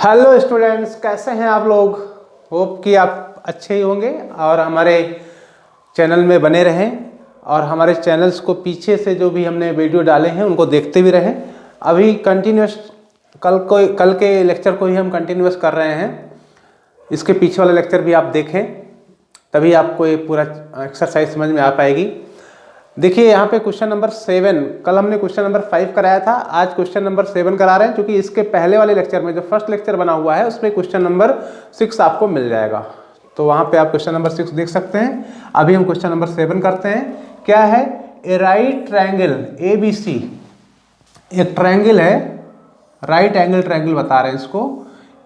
Hello students, कैसे हैं आप लोग। होप कि आप अच्छे ही होंगे और हमारे चैनल में बने रहें और हमारे चैनल्स को पीछे से जो भी हमने वीडियो डाले हैं उनको देखते भी रहें। अभी कंटिन्यूस कल के लेक्चर को ही हम कंटिन्यूस कर रहे हैं। इसके पीछे वाला लेक्चर भी आप देखें, तभी आपको ये पूरा एक्सरसाइज समझ में आ पाएगी। देखिए यहाँ पे क्वेश्चन नंबर 7, कल हमने क्वेश्चन नंबर 5 कराया था, आज क्वेश्चन नंबर 7 करा रहे हैं, क्योंकि इसके पहले वाले लेक्चर में जो फर्स्ट लेक्चर बना हुआ है उसमें क्वेश्चन नंबर 6 आपको मिल जाएगा। तो वहाँ पे आप क्वेश्चन नंबर 6 देख सकते हैं। अभी हम क्वेश्चन नंबर 7 करते हैं। क्या है? ए राइट ट्रायंगल ABC, एक ट्रायंगल है, राइट एंगल ट्रायंगल बता रहे हैं इसको।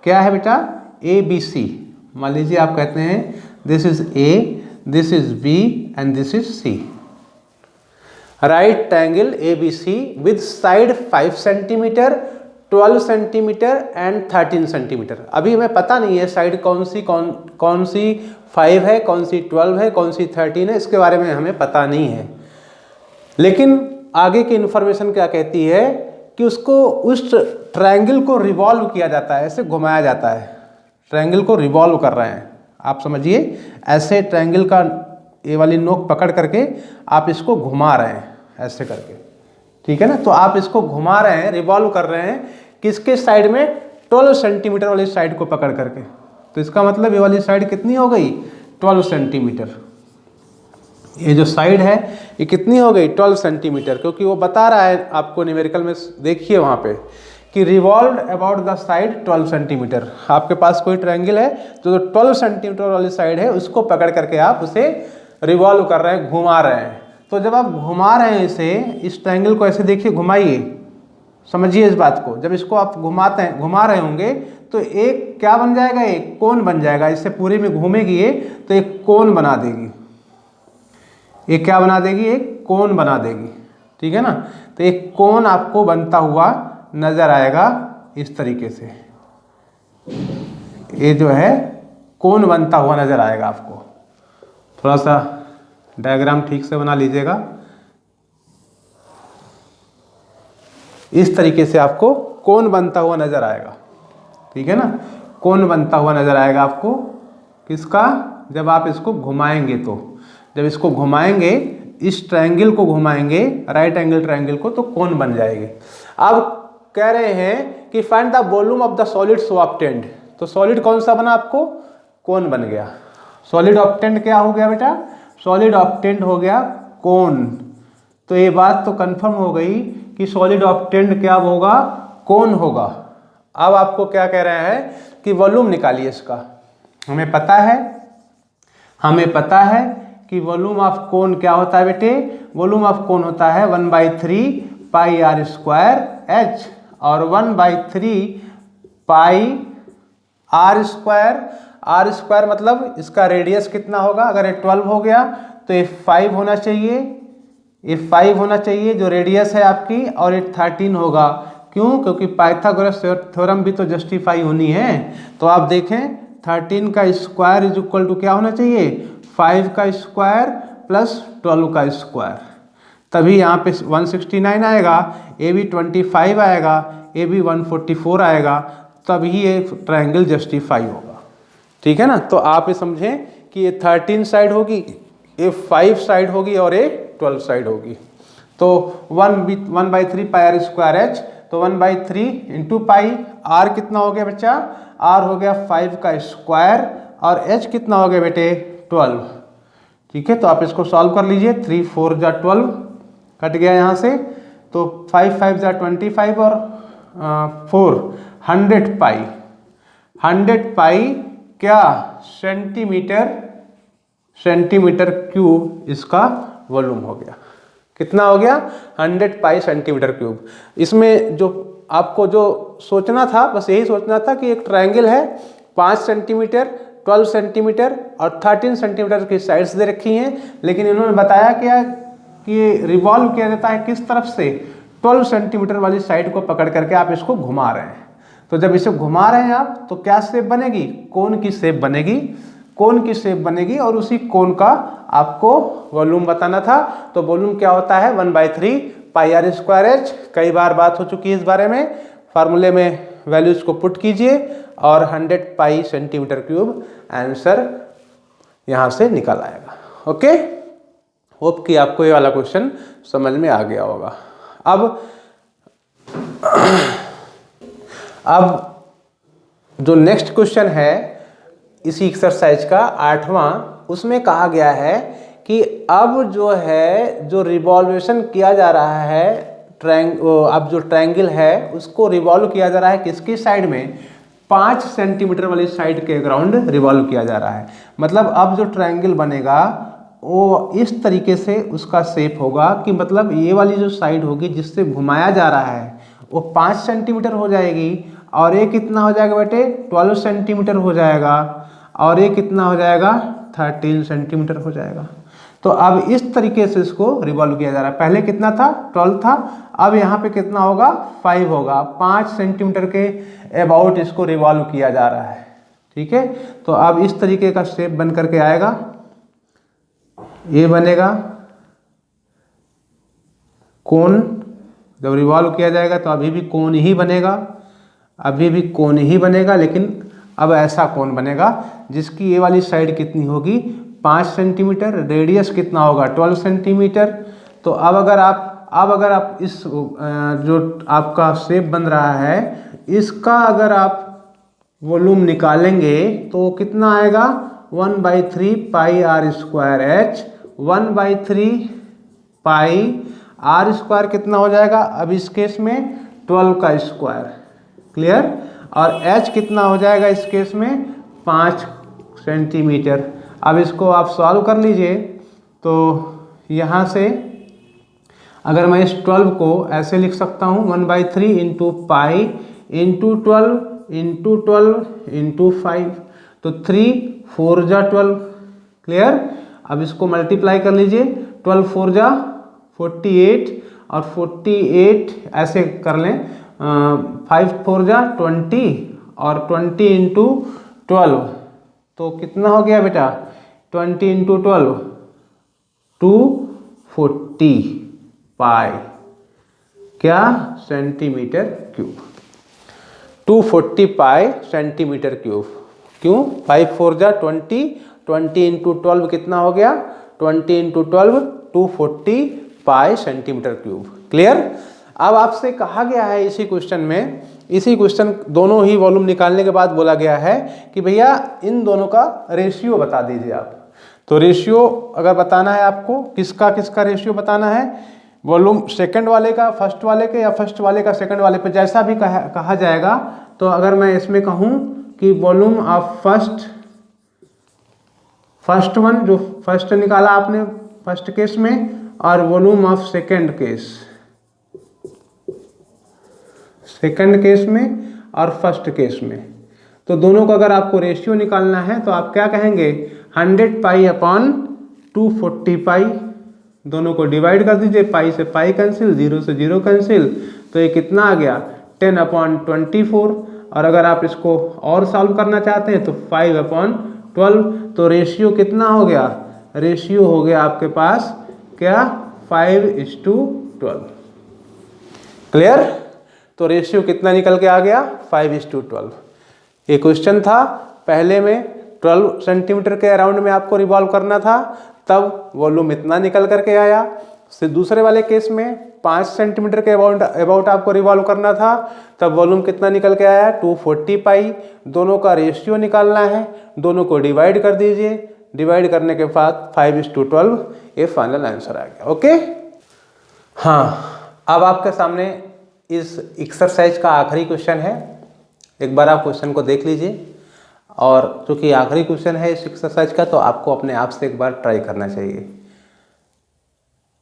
क्या है बेटा? ABC। मान लीजिए आप कहते हैं this is A, this is B and this is C। Right triangle ABC with side 5 centimetre, 12 centimetre and 13 centimetre. अभी हमें पता नहीं है साइड कौन सी 5 है, कौन सी 12 है, कौन सी 13 है, इसके बारे में हमें पता नहीं है। लेकिन आगे की इन्फॉर्मेशन क्या कहती है कि उसको उस ट्रायंगल को रिवॉल्व किया जाता है, ऐसे घुमाया जाता है। ट्रायंगल को रिवॉल्व कर रहे हैं, आप समझिए ऐसे ट्रायंगल का ये वाली नोक पकड़ करके आप इसको घुमा रहे हैं ऐसे करके, ठीक है ना। तो आप इसको घुमा रहे हैं, रिवॉल्व कर रहे हैं किसके साइड में? 12 सेंटीमीटर वाली साइड को पकड़ करके। तो इसका मतलब ये वाली साइड कितनी हो गई? 12 सेंटीमीटर। ये जो साइड है ये कितनी हो गई? 12 सेंटीमीटर, क्योंकि वो बता रहा है आपको न्यूमेरिकल में, देखिए वहाँ पे कि revolve about the side 12 centimetre. आपके पास कोई ट्रायंगल है तो 12 सेंटीमीटर वाली साइड है, उसको पकड़ करके आप उसे रिवॉल्व कर रहे हैं, घुमा रहे हैं। तो जब आप घुमा रहे हैं इसे, इस ट्रायंगल को ऐसे देखिए, घुमाइए, समझिए इस बात को। जब इसको आप घुमा रहे होंगे तो एक क्या बन जाएगा? एक कोण बन जाएगा। इससे पूरे में घूमेगी ये तो एक कोण बना देगी। ये क्या बना देगी? एक कोण बना देगी, ठीक है ना। तो एक कोण आपको बनता हुआ नजर आएगा इस तरीके से। ये जो है कोण बनता हुआ नजर आएगा आपको। थोड़ा सा डायग्राम ठीक से बना लीजिएगा। इस तरीके से आपको कोण बनता हुआ नजर आएगा, ठीक है ना। कोण बनता हुआ नजर आएगा आपको किसका? जब आप इसको घुमाएंगे तो, जब इसको घुमाएंगे, इस ट्रायंगल को घुमाएंगे, राइट एंगल ट्रायंगल को, तो कोण बन जाएगी। अब कह रहे हैं कि find the volume of the solid so obtained. तो सॉलिड कौन सा बना आपको? कोण बन गया। सॉलिड ऑब्टेन्ड क्या हो गया बेटा? सॉलिड ऑब्टेन्ड हो गया कोण। तो ये बात तो कंफर्म हो गई कि सॉलिड ऑब्टेन्ड क्या होगा? कोण होगा। अब आपको क्या कह रहे हैं कि वॉल्यूम निकालिए इसका। हमें पता है कि वॉल्यूम ऑफ कोण क्या होता है बेटे? वॉल्यूम ऑफ कोण होता है 1/3 पाई r स्क्वायर h, और 1/3 पाई r स्क्वायर मतलब इसका रेडियस कितना होगा? अगर ये 12 हो गया तो ये 5 होना चाहिए, ये 5 होना चाहिए जो रेडियस है आपकी, और ये 13 होगा। क्यों? क्योंकि पाइथागोरस थ्योरम भी तो जस्टिफाई होनी है। तो आप देखें 13 का स्क्वायर इज इक्वल टू क्या होना चाहिए? 5 का स्क्वायर प्लस 12 का स्क्वायर। तभी यहाँ पे 169 आएगा, ये भी 25 आएगा, ये भी 144 आएगा, तभी ये ट्रायंगल जस्टिफाई होगा, ठीक है ना। तो आप ये समझें कि ये 13 साइड होगी, ये 5 साइड होगी और ये 12 साइड होगी। तो 1/3 पाई r स्क्वायर h, तो 1/3 इंटू पाई। r कितना हो गया बच्चा? r हो गया 5 का स्क्वायर, और h कितना हो गया बेटे? 12, ठीक है। तो आप इसको सॉल्व कर लीजिए। 3 4 जा 12 कट गया यहाँ से, तो 5 5 जा 25 और 4 100 पाई क्या? सेंटीमीटर क्यूब इसका वॉल्यूम हो गया। कितना हो गया? 100 पाई सेंटीमीटर क्यूब। इसमें जो आपको जो सोचना था, बस यही सोचना था कि एक ट्रायंगल है, 5 सेंटीमीटर, 12 सेंटीमीटर और 13 सेंटीमीटर की साइड्स दे रखी हैं, लेकिन इन्होंने बताया क्या कि रिवॉल्व किया जाता है किस तरफ से? 12 सेंटीमीटर वाली साइड को पकड़ करके आप इसको घुमा रहे हैं। तो जब इसे घुमा रहे हैं आप, तो क्या शेप बनेगी? कोण की शेप बनेगी, कोण की शेप बनेगी, और उसी कोण का आपको वॉल्यूम बताना था। तो वॉल्यूम क्या होता है? 1/3 पाई r स्क्वायर h। कई बार बात हो चुकी है इस बारे में, फार्मूले में वैल्यूज को पुट कीजिए और 100 पाई सेंटीमीटर क्यूब आंसर यहाँ से निकल आएगा। ओके, होप कि आपको ये वाला क्वेश्चन समझ में आ गया होगा। अब जो नेक्स्ट क्वेश्चन है इसी एक्सरसाइज का 8वां, उसमें कहा गया है कि अब जो रिवॉल्यूशन किया जा रहा है अब जो ट्रायंगल है उसको रिवॉल्व किया जा रहा है किसकी साइड में, 5 सेंटीमीटर वाली साइड के अराउंड रिवॉल्व किया जा रहा है। मतलब अब जो ट्रायंगल बनेगा वो इस तरीके से उसका शेप होगा कि मतलब ये वाली जो साइड होगी जिससे घुमाया जा रहा है वो 5 सेंटीमीटर हो जाएगी और ये कितना हो जाएगा बेटे, 12 सेंटीमीटर हो जाएगा और ये कितना हो जाएगा, 13 सेंटीमीटर हो जाएगा। तो अब इस तरीके से इसको रिवॉल्व किया जा रहा है। पहले कितना था, 12 था, अब यहाँ पे कितना होगा, 5 होगा। 5 सेंटीमीटर के अबाउट इसको रिवॉल्व किया जा रहा है। ठीक है, तो अब इस तरीके का शेप बन करके आएगा, ये बनेगा कोन। जब रिवॉल्व किया जाएगा तो अभी भी कोन ही बनेगा, अभी भी कोन ही बनेगा, लेकिन अब ऐसा कोन बनेगा जिसकी ये वाली साइड कितनी होगी, 5 सेंटीमीटर, रेडियस कितना होगा, 12 सेंटीमीटर। तो अब अगर आप इस जो आपका शेप बन रहा है इसका अगर आप वॉल्यूम निकालेंगे तो कितना आएगा, 1/3 pi r square h, 1/3 pi r square कितना हो जाएगा, अब इस केस में 12 का स्क्वायर, क्लियर। और h कितना हो जाएगा इस केस में, 5 सेंटीमीटर। अब इसको आप सॉल्व कर लीजिए तो यहाँ से अगर मैं इस 12 को ऐसे लिख सकता हूँ, 1/3 into pi into 12 into 12 into 5, तो 3 4 जा 12, क्लियर। अब इसको मल्टीप्लाई कर लीजिए, 12 4 जा 48 और 48 ऐसे कर लें, 5 4 जा 20 और 20 इंटू 12, तो कितना हो गया बेटा, 20 इंटू 12 240 पाई क्या सेंटीमीटर क्यूब, 240 पाई सेंटीमीटर क्यूब। क्यों, 5 4 जा 20, 20 इंटू 12 कितना हो गया, 20 इंटू 12 240 पाई सेंटीमीटर क्यूब, क्लियर। अब आपसे कहा गया है इसी क्वेश्चन दोनों ही वॉल्यूम निकालने के बाद बोला गया है कि भैया इन दोनों का रेशियो बता दीजिए आप। तो रेशियो अगर बताना है आपको, किसका किसका रेशियो बताना है, वॉल्यूम सेकंड वाले का फर्स्ट वाले के या फर्स्ट वाले का सेकंड वाले पे, जैसा भी कहा जाएगा। तो अगर मैं इसमें कहूँ कि वॉल्यूम ऑफ फर्स्ट वन, जो फर्स्ट निकाला आपने फर्स्ट केस में, और वॉल्यूम ऑफ सेकंड केस में और फर्स्ट केस में, तो दोनों का अगर आपको रेशियो निकालना है तो आप क्या कहेंगे, 100 पाई अपॉन 240 पाई, दोनों को डिवाइड कर दीजिए, पाई से पाई कैंसिल, 0 से 0 कैंसिल, तो ये कितना आ गया, 10/24। और अगर आप इसको और सॉल्व करना चाहते हैं तो 5/12, तो रेशियो कितना हो गया, रेशियो हो गया आपके पास क्या, 5:12, क्लियर। तो रेशियो कितना निकल के आ गया, 5:12। ये क्वेश्चन था, पहले में 12 सेंटीमीटर के अराउंड में आपको रिवॉल्व करना था, तब वॉल्यूम इतना निकल करके आया। फिर दूसरे वाले केस में 5 सेंटीमीटर के अबाउट आपको रिवॉल्व करना था, तब वॉल्यूम कितना निकल के आया, 240 पाई। दोनों का रेशियो निकालना है, दोनों को डिवाइड कर दीजिए, डिवाइड करने के बाद 5:12, ये फाइनल आंसर आ गया। ओके, हाँ, अब आपके सामने इस एक्सरसाइज का आखिरी क्वेश्चन है। एक बार आप क्वेश्चन को देख लीजिए, और चूँकि आखिरी क्वेश्चन है इस एक्सरसाइज का, तो आपको अपने आप से एक बार ट्राई करना चाहिए।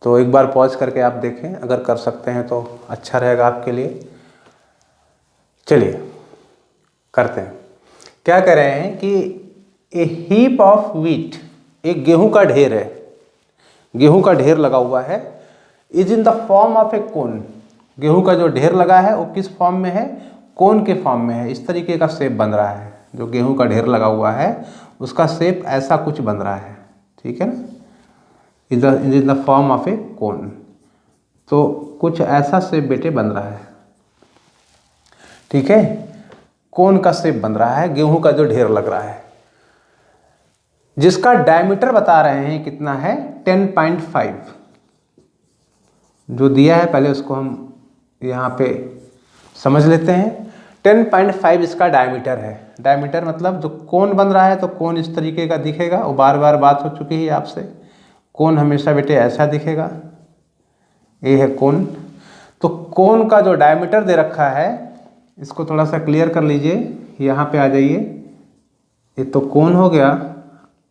तो एक बार पॉज करके आप देखें, अगर कर सकते हैं तो अच्छा रहेगा आपके लिए। चलिए करते हैं। क्या कह रहे हैं कि ए हीप ऑफ व्हीट, एक गेहूं का ढेर है, गेहूं का ढेर लगा हुआ है, is in the form of a cone. गेहूं का जो ढेर लगा है वो किस फॉर्म में है, कोन के फॉर्म में है। इस तरीके का शेप बन रहा है, जो गेहूं का ढेर लगा हुआ है उसका शेप ऐसा कुछ बन रहा है, ठीक है ना, इन द फॉर्म ऑफ ए कोन। तो कुछ ऐसा शेप बेटे बन रहा है, ठीक है। कोन का शेप बन रहा है, गेहूं का जो ढेर लग रहा है, जिसका डायमीटर बता रहे हैं कितना है 10.5 जो दिया है, पहले उसको हम यहाँ पे समझ लेते हैं। 10.5 इसका डायमीटर है। डायमीटर मतलब जो कोन बन रहा है तो कोन इस तरीके का दिखेगा, वो बार बार बात हो चुकी है आपसे, कोन हमेशा बेटे ऐसा दिखेगा, ये है कोन। तो कोन का जो डायमीटर दे रखा है इसको थोड़ा सा क्लियर कर लीजिए, यहाँ पे आ जाइए, ये तो कोन हो गया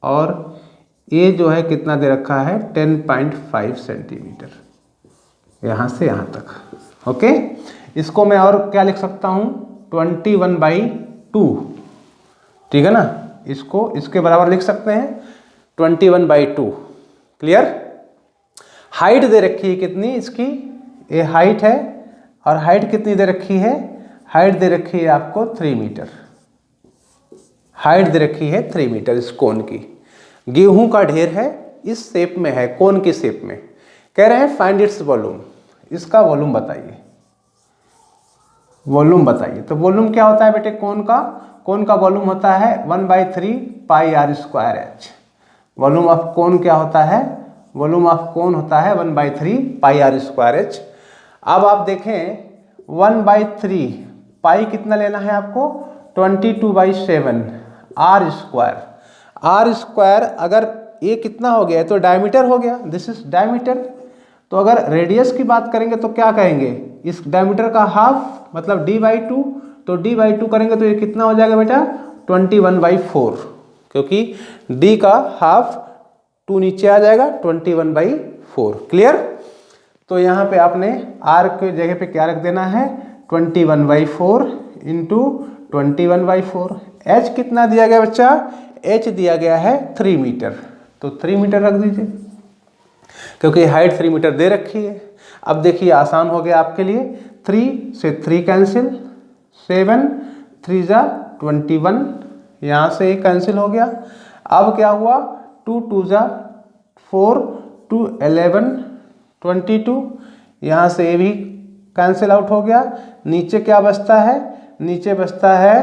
और ये जो है कितना दे रखा है 10.5 सेंटीमीटर, यहाँ से यहाँ तक। ओके, इसको मैं और क्या लिख सकता हूँ 21/2, ठीक है ना, इसको इसके बराबर लिख सकते हैं 21/2। क्लियर। हाइट दे रखी है कितनी इसकी, ये हाइट है, और हाइट कितनी दे रखी है, हाइट दे रखी है आपको 3 मीटर, हाइट दे रखी है 3 मीटर इस कोन की। गेहूं का ढेर है, इस शेप में है, कोन की शेप में। कह रहे हैं फाइंड इट्स वॉल्यूम, इसका वॉल्यूम बताइए, वॉल्यूम बताइए। तो वॉल्यूम क्या होता है बेटे कोन का, कोन का वॉल्यूम होता है 1/3 πr²h। वॉल्यूम ऑफ कोन क्या होता है, वॉल्यूम ऑफ कोन होता है 1/3 πr²h। अब आप देखें 1/3 पाई कितना लेना है आपको 22/7 r²। अगर ये कितना हो गया तो डायमीटर हो गया, दिस इज डायमीटर। तो अगर रेडियस की बात करेंगे तो क्या कहेंगे, इस डायमीटर का हाफ मतलब d/2, तो d/2 करेंगे तो ये कितना हो जाएगा बेटा 21/4, क्योंकि d का हाफ 2 नीचे आ जाएगा 21/4। क्लियर। तो यहाँ पे आपने r के जगह पे क्या रख देना है 21/4 इंटू 21/4। h कितना दिया गया बच्चा, h दिया गया है 3 मीटर, तो 3 मीटर रख दीजिए, क्योंकि हाइट 3 मीटर दे रखी है। अब देखिए आसान हो गया आपके लिए, 3 से 3 कैंसिल, 7 3 × 21, यहाँ से एक कैंसिल हो गया। अब क्या हुआ 2 2 × 4 2 11 22, यहाँ से ये भी कैंसिल आउट हो गया। नीचे क्या बचता है, नीचे बचता है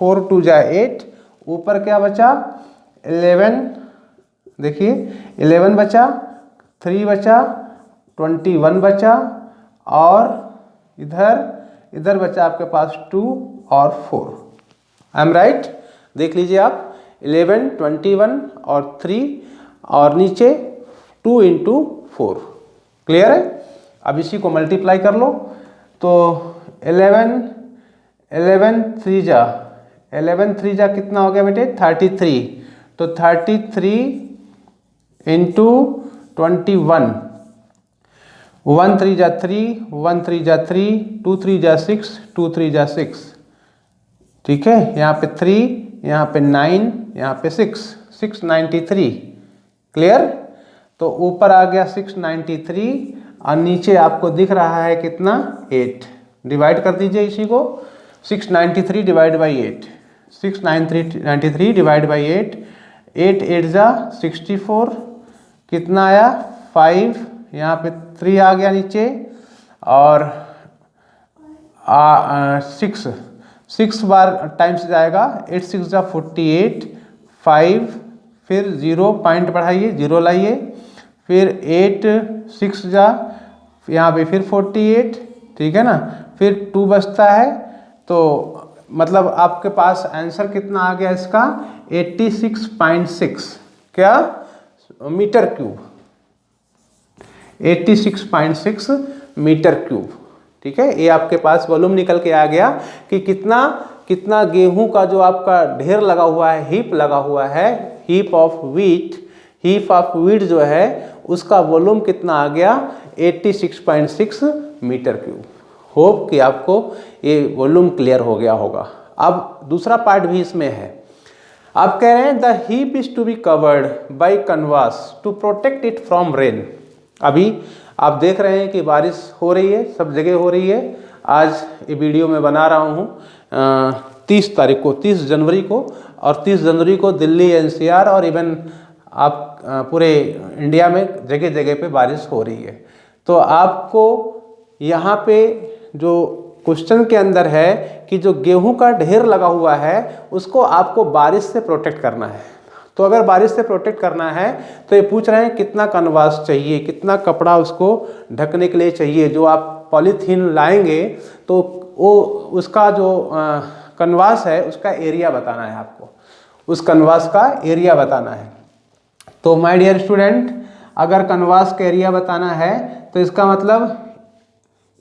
4 2 × 8, ऊपर क्या बचा 11, देखिए 11 बचा, 3 बचा, 21 बचा, और इधर बचा आपके पास 2 और 4। I am right. देख लीजिए आप 11 21 और 3 और नीचे 2 × 4। क्लियर है। अब इसी को मल्टीप्लाई कर लो, तो 11 3 जा कितना हो गया बेटे 33, तो 33 × 21, 1 3 × 3, 1 3 × 3, 2 3 × 6, 2 3 × 6, ठीक है। यहाँ पे 3, यहाँ पे 9, यहाँ पे 6, 693। क्लियर। तो ऊपर आ गया 693 और नीचे आपको दिख रहा है कितना 8। डिवाइड कर दीजिए इसी को, 693 डिवाइड बाई 8, 693 डिवाइड बाई 8, 8 8 × 64, कितना आया 5, यहाँ पे 3 आ गया नीचे, और 6 बार टाइम्स जाएगा, 8 6 × 48, 5, फिर 0 पॉइंट बढ़ाइए, 0 लाइए, फिर 8 6 यहाँ पे फिर 48, ठीक है ना, फिर 2 बचता है। तो मतलब आपके पास आंसर कितना आ गया इसका 86.6 क्या मीटर क्यूब, 86.6 मीटर क्यूब। ठीक है, ये आपके पास वॉल्यूम निकल के आ गया कि कितना गेहूं का जो आपका ढेर लगा हुआ है, हीप लगा हुआ है, हीप ऑफ वीट जो है उसका वॉल्यूम कितना आ गया 86.6 मीटर क्यूब। होप कि आपको ये वॉल्यूम क्लियर हो गया होगा। अब दूसरा पार्ट भी इसमें है। आप कह रहे हैं the heap is to be covered by canvas to protect it from rain. अभी आप देख रहे हैं कि बारिश हो रही है, सब जगह हो रही है। आज ये वीडियो मैं बना रहा हूँ 30 तारीख को, 30 जनवरी को, और 30 जनवरी को दिल्ली एनसीआर और इवन आप पूरे इंडिया में जगह जगह पे बारिश हो रही है। तो आपको यहाँ पे जो क्वेश्चन के अंदर है कि जो गेहूं का ढेर लगा हुआ है उसको आपको बारिश से प्रोटेक्ट करना है। तो अगर बारिश से प्रोटेक्ट करना है तो ये पूछ रहे हैं कितना कनवास चाहिए, कितना कपड़ा उसको ढकने के लिए चाहिए। जो आप पॉलीथीन लाएंगे तो वो उसका जो कनवास है उसका एरिया बताना है आपको, उस कनवास का एरिया बताना है। तो माय डियर स्टूडेंट, अगर कनवास का एरिया बताना है तो इसका मतलब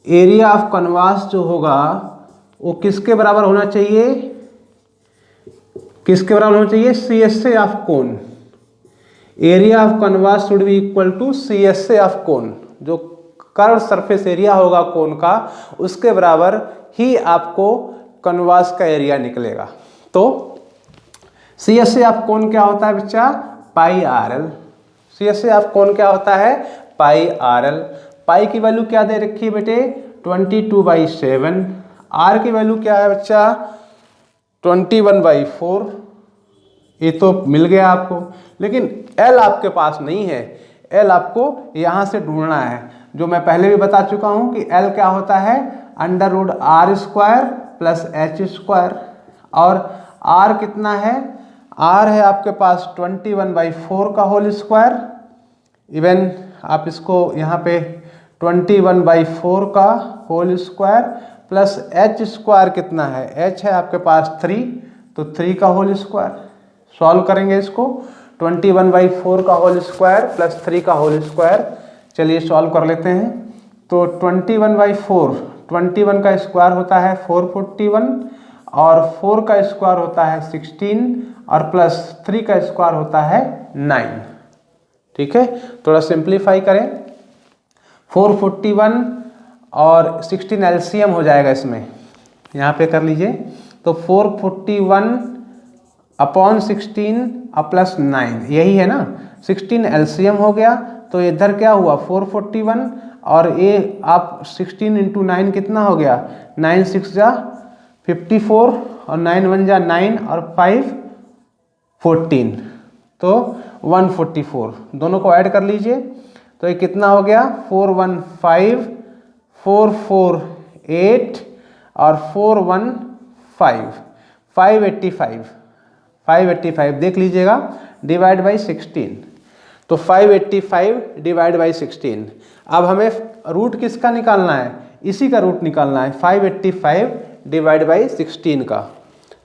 एरिया ऑफ कनवास जो होगा वो किसके बराबर होना चाहिए, किसके बराबर होना चाहिए, C S A of cone. Area of canvas should be equal to C S A of cone. जो कर्व सरफेस एरिया होगा कोन का उसके बराबर ही आपको कनवास का एरिया निकलेगा। तो सी एस ए ऑफ कोन क्या होता है बच्चा, pi r l. C S A of cone क्या होता है, पाई आर एल। पाई की वैल्यू क्या दे रखी है बेटे, 22/7। आर की वैल्यू क्या है बच्चा, 21/4। ये तो मिल गया आपको, लेकिन एल आपके पास नहीं है। एल आपको यहाँ से ढूंढना है, जो मैं पहले भी बता चुका हूँ कि एल क्या होता है, √r² + h²। और आर कितना है, आर है आपके पास 21/4 का होल स्क्वायर। इवन आप इसको यहाँ पे 21/4 का होल स्क्वायर प्लस h² कितना है, h है आपके पास 3, तो 3 का होल स्क्वायर। सॉल्व करेंगे इसको, 21/4 का होल स्क्वायर प्लस 3 का होल स्क्वायर। चलिए सॉल्व कर लेते हैं। तो 21/4, 21 का स्क्वायर होता है 441 और 4 का स्क्वायर होता है 16 और प्लस 3 का स्क्वायर होता है 9। ठीक है, थोड़ा सिंप्लीफाई करें। 441 और 16 एलसीएम हो जाएगा इसमें, यहाँ पे कर लीजिए। तो 441/16 प्लस 9 यही है ना, 16 एलसीएम हो गया। तो इधर क्या हुआ 441 और ये आप 16 × 9 कितना हो गया, 9 × 6 = 54 और 9 × 1 = 9 और 5 14, तो 144। दोनों को ऐड कर लीजिए तो ये कितना हो गया 415, 448 और 415, 585 देख लीजिएगा, डिवाइड बाई 16। तो 585 डिवाइड बाई 16। अब हमें रूट किसका निकालना है, इसी का रूट निकालना है, 585 डिवाइड बाई 16 का।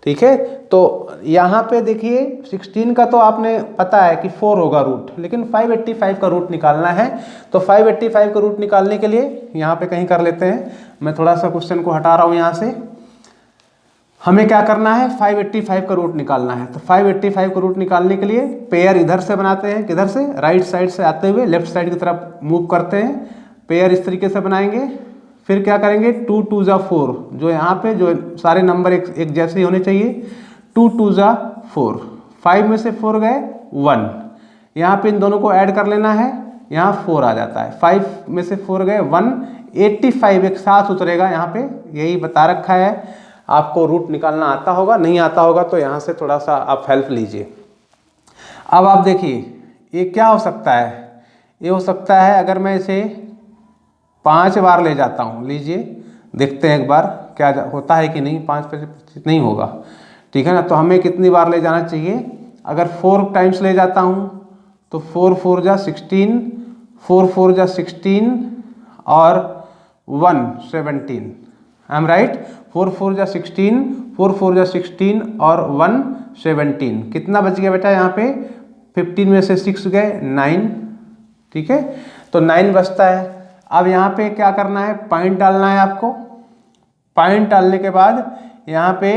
ठीक है, तो यहाँ पे देखिए 16 का तो आपने पता है कि 4 होगा रूट, लेकिन 585 का रूट निकालना है। तो 585 का रूट निकालने के लिए यहाँ पे कहीं कर लेते हैं, मैं थोड़ा सा क्वेश्चन को हटा रहा हूँ यहाँ से। हमें क्या करना है, 585 का रूट निकालना है। तो 585 का रूट निकालने के लिए पेयर इधर से बनाते हैं, किधर से, राइट साइड से आते हुए लेफ्ट साइड की तरफ मूव करते हैं। पेयर इस तरीके से बनाएंगे, फिर क्या करेंगे 2 × 2 = 4, जो यहाँ पे जो सारे नंबर एक जैसे ही होने चाहिए। 2 × 2 = 4, 5 में से 4 गए 1, यहाँ पे इन दोनों को ऐड कर लेना है, यहाँ 4 आ जाता है। 5 में से 4 गए 1, 85 एक साथ उतरेगा यहाँ पे, यही बता रखा है। आपको रूट निकालना आता होगा, नहीं आता होगा तो यहाँ से थोड़ा सा आप हेल्प लीजिए। अब आप देखिए ये क्या हो सकता है, ये हो सकता है अगर मैं इसे 5 बार ले जाता हूँ, लीजिए देखते हैं एक बार क्या होता है कि नहीं। 5 पे नहीं होगा, ठीक है ना। तो हमें कितनी बार ले जाना चाहिए, अगर 4 टाइम्स ले जाता हूँ तो 4 × 4 = 16, 4 × 4 = 16 और 1 17। आई एम राइट, 4 × 4 = 16, 4 × 4 = 16 और 1 17। कितना बच गया बेटा यहाँ पे, 15 में से 6 गए 9। ठीक है, तो 9 बचता है। अब यहाँ पे क्या करना है, पॉइंट डालना है आपको। पॉइंट डालने के बाद यहाँ पे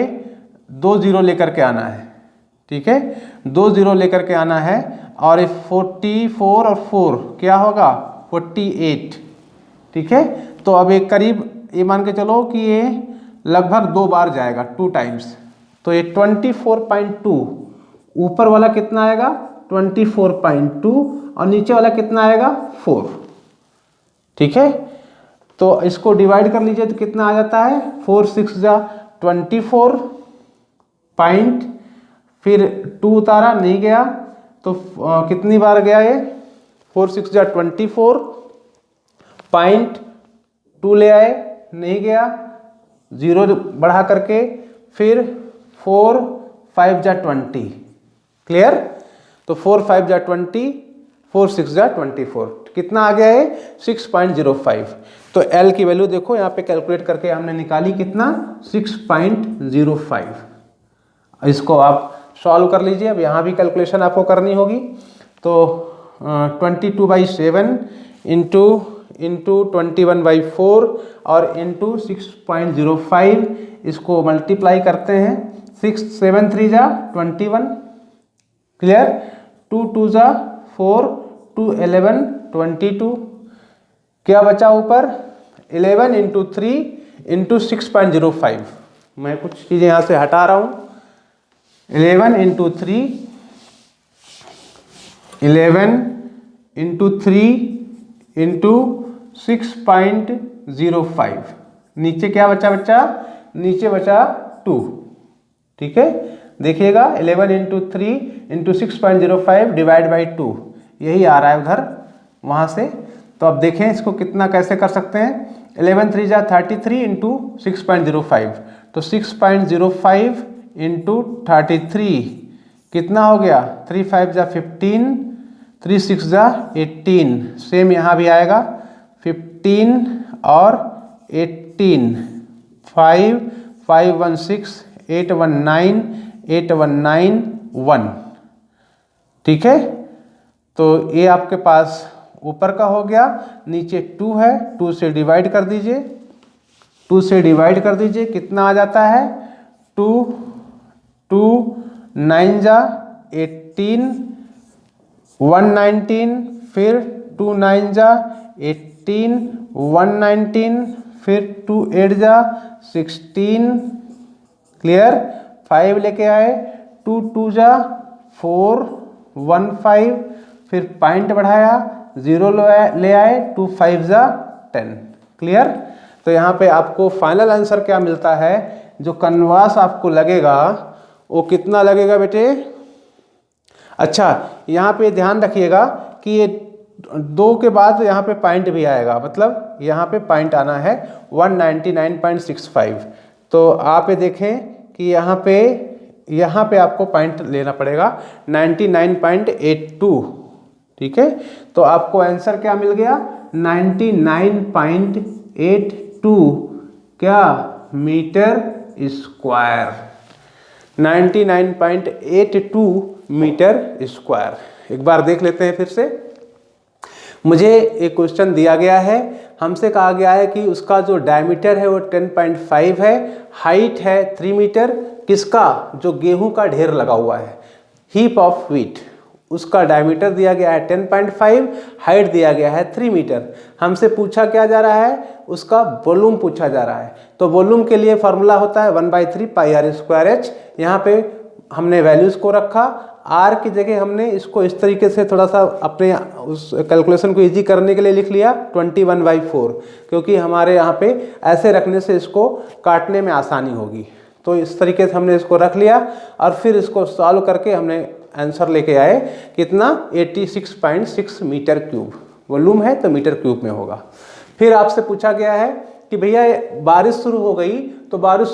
2 0 लेकर के आना है। ठीक है, 2 0 लेकर के आना है और 44 और 4 क्या होगा 48। ठीक है, तो अब एक करीब ये मान के चलो कि ये लगभग 2 बार जाएगा, 2 टाइम्स। तो ये 24.2, ऊपर वाला कितना आएगा 24.2 और नीचे वाला कितना आएगा 4। ठीक है, तो इसको डिवाइड कर लीजिए तो कितना आ जाता है, 4 × 6 = 24 पॉइंट, फिर 2 उतारा नहीं गया तो कितनी बार गया ये, 4 × 6 = 24 पॉइंट, 2 ले आए नहीं गया, 0 बढ़ा करके, फिर 4 5 जा 20, क्लियर। तो 4 5 जा 20, 4 6 जा 24, कितना आ गया है 6.05। तो L की वैल्यू देखो यहाँ पे कैलकुलेट करके हमने निकाली, कितना 6.05। इसको आप सॉल्व कर लीजिए। अब यहाँ भी कैलकुलेशन आपको करनी होगी। तो 22/7 इंटू 21/4 और इंटू 6.05, इसको मल्टीप्लाई करते हैं। 6 7 3 जा 21, क्लियर। 2 2 जा 4, 2 11 22, क्या बचा ऊपर 11 इंटू 3 इंटू 6.05। मैं कुछ चीज़ें यहाँ से हटा रहा हूँ। 11 इंटू 3, 11 इंटू 3 इंटू 6.05, नीचे क्या बचा बच्चा, नीचे बचा 2, ठीक है। देखिएगा 11 इंटू 3 इंटू 6.05 डिवाइड बाई 2, यही आ रहा है उधर वहाँ से। तो अब देखें इसको कितना कैसे कर सकते हैं। 11 3 जा 33 इंटू 6.05, तो 6.05 इंटू 33 कितना हो गया, 3 5 जा 15, 3 6 जा 18, सेम यहाँ भी आएगा 15 और 18, 5 5 1 6 8 1 9 8 1 9 1, ठीक है। तो ये आपके पास ऊपर का हो गया, नीचे 2 है, 2 से डिवाइड कर दीजिए, 2 से डिवाइड कर दीजिए, कितना आ जाता है 2 2 9 जा 18 119, फिर 2 9 जा 18 119, फिर 2 8 जा 16, क्लियर। 5 लेके आए, 2 2 जा 4 1 5, फिर पॉइंट बढ़ाया, 0 ले आए, 2 5 जा 10, क्लियर। तो यहाँ पे आपको फाइनल आंसर क्या मिलता है, जो कन्वास आपको लगेगा वो कितना लगेगा बेटे। अच्छा, यहाँ पे ध्यान रखिएगा कि ये 2 के बाद यहाँ पे पॉइंट भी आएगा, मतलब यहाँ पे पॉइंट आना है 199.65। तो आप ये देखें कि यहाँ पे आपको पॉइंट लेना पड़ेगा 99.82, ठीक है। तो आपको आंसर क्या मिल गया 99.82 क्या मीटर स्क्वायर, 99.82 मीटर स्क्वायर। एक बार देख लेते हैं फिर से। मुझे एक क्वेश्चन दिया गया है, हमसे कहा गया है कि उसका जो डायमीटर है वो 10.5 है, हाइट है 3 मीटर, किसका, जो गेहूं का ढेर लगा हुआ है, हीप ऑफ व्हीट, उसका डायमीटर दिया गया है 10.5, हाइट दिया गया है 3 मीटर। हमसे पूछा क्या जा रहा है, उसका वॉल्यूम पूछा जा रहा है। तो वॉल्यूम के लिए फॉर्मूला होता है 1/3 πr²h। यहाँ पे हमने वैल्यूज़ को रखा, आर की जगह हमने इसको इस तरीके से थोड़ा सा अपने उस कैलकुलेशन को इजी करने के लिए लिख लिया 21/4, क्योंकि हमारे यहाँ पे ऐसे रखने से इसको काटने में आसानी होगी। तो इस तरीके से हमने इसको रख लिया और फिर इसको सॉल्व करके हमने आंसर लेके आए कितना 86.6 मीटर क्यूब। वॉल्यूम है तो मीटर क्यूब में होगा। फिर आपसे पूछा गया है कि भैया बारिश शुरू हो गई, तो बारिश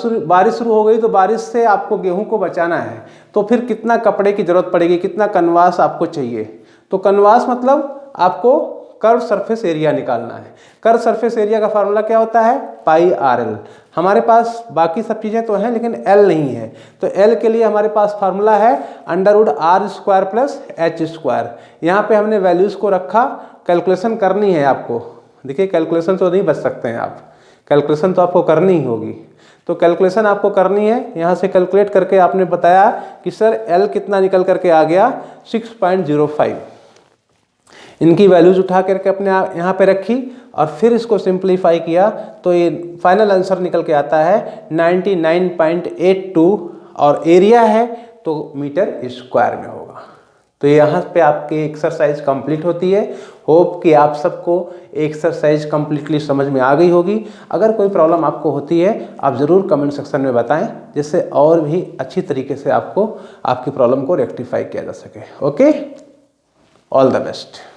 शुरू हो गई तो बारिश से आपको गेहूं को बचाना है, तो फिर कितना कपड़े की ज़रूरत पड़ेगी, कितना कनवास आपको चाहिए। तो कनवास मतलब आपको कर्व सरफेस एरिया निकालना है। कर्व सरफेस एरिया का फार्मूला क्या होता है πRL। हमारे पास बाकी सब चीज़ें तो हैं लेकिन L नहीं है, तो L के लिए हमारे पास फार्मूला है √R² + H²। यहाँ पे हमने वैल्यूज़ को रखा, कैलकुलेशन करनी है आपको। देखिए कैलकुलेशन तो नहीं बच सकते हैं आप, कैलकुलेशन तो आपको करनी ही होगी। तो कैलकुलेशन आपको करनी है, यहाँ से कैलकुलेट करके आपने बताया कि सर L कितना निकल करके आ गया 6.05। इनकी वैल्यूज उठा करके अपने यहाँ पे रखी और फिर इसको सिंप्लीफाई किया तो ये फाइनल आंसर निकल के आता है 99.82 और एरिया है तो मीटर स्क्वायर में होगा। तो यहाँ पे आपकी एक्सरसाइज कंप्लीट होती है। होप कि आप सबको एक्सरसाइज कंप्लीटली समझ में आ गई होगी। अगर कोई प्रॉब्लम आपको होती है आप ज़रूर कमेंट सेक्शन में बताएं, जिससे और भी अच्छी तरीके से आपको आपकी प्रॉब्लम को रेक्टिफाई किया जा सके। Okay, all the best.